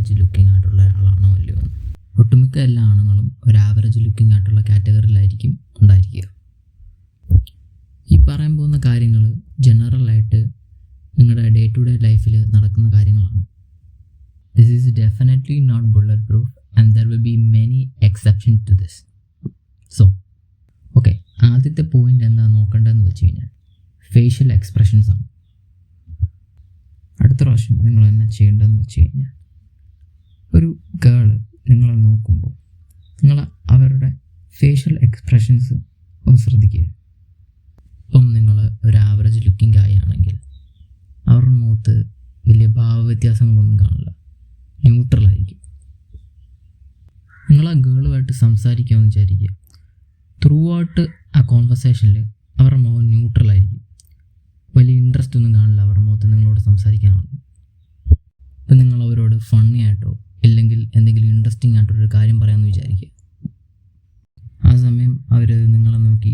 Average looking ആയിട്ടുള്ള ഒരാളാണോ അല്ലയോ എന്ന്. ഒട്ടുമിക്ക എല്ലാ ആണുങ്ങളും ഒരു ആവറേജ് ലുക്കിംഗ് ആയിട്ടുള്ള കാറ്റഗറിയിലായിരിക്കും ഉണ്ടായിരിക്കുക. ഈ പറയാൻ പോകുന്ന കാര്യങ്ങൾ ജനറലായിട്ട് നിങ്ങളുടെ ഡേ ടു ഡേ ലൈഫിൽ നടക്കുന്ന കാര്യങ്ങളാണ്. This is definitely not bullet proof and there will be many exception to this. So okay, ആദ്യത്തെ പോയിൻ്റ് എന്താ നോക്കേണ്ടതെന്ന് വെച്ച് കഴിഞ്ഞാൽ ഫേഷ്യൽ എക്സ്പ്രഷൻസ് ആണ്. അടുത്ത പ്രാവശ്യം നിങ്ങൾ എന്നാ ചെയ്യേണ്ടതെന്ന് വെച്ച് കഴിഞ്ഞാൽ ഒരു ഗേള് നിങ്ങളെ നോക്കുമ്പോൾ നിങ്ങൾ അവരുടെ ഫേഷ്യൽ എക്സ്പ്രഷൻസ് ഒന്ന് ശ്രദ്ധിക്കുക. ഇപ്പം നിങ്ങൾ ഒരു ആവറേജ് ലുക്കിംഗ് ആണെങ്കിൽ അവരുടെ മുഖത്ത് വലിയ ഭാവവ്യത്യാസങ്ങളൊന്നും കാണില്ല, ന്യൂട്രലായിരിക്കും. നിങ്ങൾ ആ ഗേളുമായിട്ട് സംസാരിക്കാമെന്ന് വിചാരിക്കുക. ത്രൂ ഔട്ട് ആ കോൺവെർസേഷനിൽ അവരുടെ മുഖം ന്യൂട്രലായിരിക്കും. വലിയ ഇൻട്രസ്റ്റ് ഒന്നും കാണില്ല അവരുടെ മുഖത്ത് നിങ്ങളോട് സംസാരിക്കാനാണ്. ഇപ്പം നിങ്ങൾ അവരോട് ഫണ്ണി ആയിട്ടോ ഇല്ലെങ്കിൽ എന്തെങ്കിലും ഇൻട്രസ്റ്റിംഗ് ആയിട്ടൊരു കാര്യം പറയാമെന്ന് വിചാരിക്കുക. ആ സമയം അവർ നിങ്ങളെ നോക്കി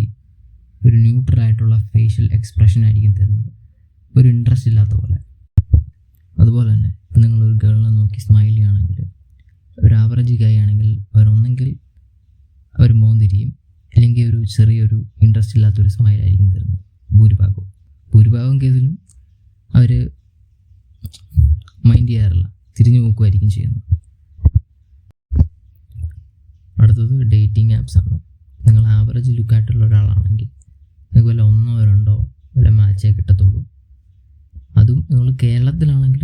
ഒരു ന്യൂട്രലായിട്ടുള്ള ഫേഷ്യൽ എക്സ്പ്രഷൻ ആയിരിക്കും തരുന്നത്, ഒരു ഇൻട്രസ്റ്റ് ഇല്ലാത്ത പോലെ. അതുപോലെ തന്നെ ഇപ്പം നിങ്ങളൊരു ഗേളിനെ നോക്കി സ്മൈൽ ചെയ്യുകയാണെങ്കിൽ, ഒരു ആവറേജ് ഗായ് ആണെങ്കിൽ അവരൊന്നെങ്കിൽ അവർ മുഖം തിരിയും, അല്ലെങ്കിൽ ഒരു ചെറിയൊരു ഇൻട്രസ്റ്റ് ഇല്ലാത്തൊരു സ്മൈലായിരിക്കും തരുന്നത്. ഭൂരിഭാഗം കേസിലും അവർ മൈൻഡ് ചെയ്യാറില്ല, തിരിഞ്ഞു നോക്കുമായിരിക്കും ചെയ്യുന്നത്. അടുത്തത് ഡേറ്റിംഗ് ആപ്സ് ആണ്. നിങ്ങൾ ആവറേജ് ലുക്കായിട്ടുള്ള ഒരാളാണെങ്കിൽ നിങ്ങൾക്ക് വല്ല 1 or 2 വല്ല മാച്ചേ കിട്ടത്തുള്ളൂ. അതും നിങ്ങൾ കേരളത്തിലാണെങ്കിൽ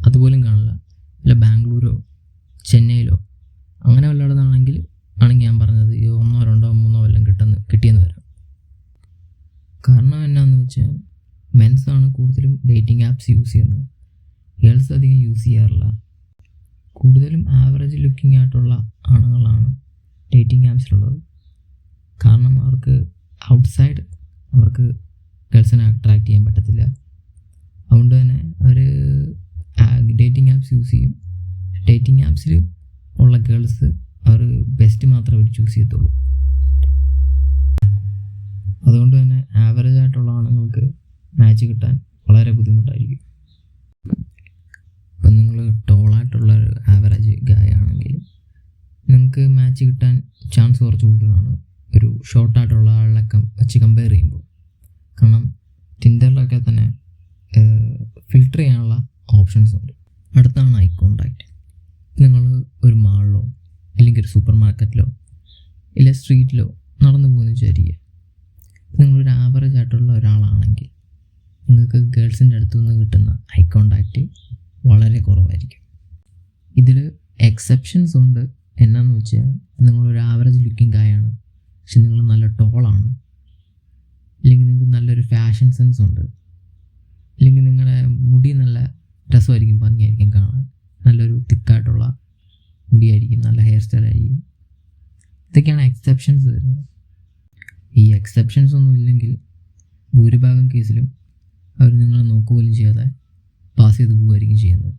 അതുപോലും കാണില്ല. വല്ല ബാംഗ്ലൂരോ ചെന്നൈയിലോ അങ്ങനെ വല്ലയിടത്താണെങ്കിൽ ഞാൻ പറഞ്ഞത് ഈ 1 or 2 or 3 വല്ലതും കിട്ടിയെന്ന് വരാം. കാരണം എന്നാന്ന് വെച്ചാൽ മെൻസാണ് കൂടുതലും ഡേറ്റിംഗ് ആപ്സ് യൂസ് ചെയ്യുന്നത്, ഗേൾസ് അധികം യൂസ് ചെയ്യാറില്ല. കൂടുതലും ആവറേജ് ലുക്കിംഗ് ആയിട്ടുള്ള ആണുങ്ങളാണ് ഡേറ്റിംഗ് ആപ്സിലുള്ളത്. കാരണം അവർക്ക് ഔട്ട്സൈഡ് അവർക്ക് ഗേൾസിനെ അട്രാക്റ്റ് ചെയ്യാൻ പറ്റത്തില്ല. അതുകൊണ്ട് തന്നെ അവർ ഡേറ്റിംഗ് ആപ്സ് യൂസ് ചെയ്യും. ഡേറ്റിംഗ് ആപ്സിൽ ഉള്ള ഗേൾസ് അവർ ബെസ്റ്റ് മാത്രമേ അവർ ചൂസ് ചെയ്യത്തുള്ളൂ. അതുകൊണ്ട് തന്നെ ആവറേജ് ആയിട്ടുള്ള ആണുങ്ങൾക്ക് മാച്ച് കിട്ടാൻ വളരെ ബുദ്ധിമുട്ടായിരിക്കും. ഇപ്പം നിങ്ങൾ ടോളായിട്ടുള്ള ഒരു ആവറേജ് ഗായ് ആണെങ്കിൽ നിങ്ങൾക്ക് മാച്ച് കിട്ടാൻ ചാൻസ് കുറച്ച് കൂടുതലാണ് ഒരു ഷോർട്ടായിട്ടുള്ള ആളെ വെച്ച് കമ്പയർ ചെയ്യുമ്പോൾ. കാരണം ടിൻഡറിലൊക്കെ തന്നെ ഫിൽട്ടർ ചെയ്യാനുള്ള ഓപ്ഷൻസ് ഉണ്ട്. അടുത്താണ് ഐ കോണ്ടാക്റ്റ്. നിങ്ങൾ ഒരു മാളിലോ അല്ലെങ്കിൽ ഒരു സൂപ്പർ മാർക്കറ്റിലോ ഇല്ല സ്ട്രീറ്റിലോ നടന്നു പോകുന്ന വിചാരിക്കുക. നിങ്ങളൊരു ആവറേജ് ആയിട്ടുള്ള ഒരാളാണെങ്കിൽ നിങ്ങൾക്ക് ഗേൾസിൻ്റെ അടുത്തു നിന്ന് കിട്ടുന്ന ഐ കോണ്ടാക്റ്റ് വളരെ കുറവായിരിക്കും. ഇതിൽ എക്സെപ്ഷൻസ് ഉണ്ട്. എന്നാന്ന് വെച്ചാൽ നിങ്ങളൊരു ആവറേജ് ലുക്കിംഗ് ഗായാണ്, പക്ഷെ നിങ്ങൾ നല്ല ടോളാണ്, അല്ലെങ്കിൽ നിങ്ങൾക്ക് നല്ലൊരു ഫാഷൻ സെൻസ് ഉണ്ട്, അല്ലെങ്കിൽ നിങ്ങളുടെ മുടി നല്ല രസമായിരിക്കും, ഭംഗിയായിരിക്കും കാണാൻ, നല്ലൊരു തിക്കായിട്ടുള്ള മുടിയായിരിക്കും, നല്ല ഹെയർ സ്റ്റൈലായിരിക്കും. ഇതൊക്കെയാണ് എക്സെപ്ഷൻസ് വരുന്നത്. ഈ എക്സെപ്ഷൻസ് ഒന്നും ഇല്ലെങ്കിൽ ഭൂരിഭാഗം കേസിലും അവർ നിങ്ങളെ നോക്കുപോലും ചെയ്യാതെ പാസ് ചെയ്ത് പോവുകയായിരിക്കും ചെയ്യുന്നത്.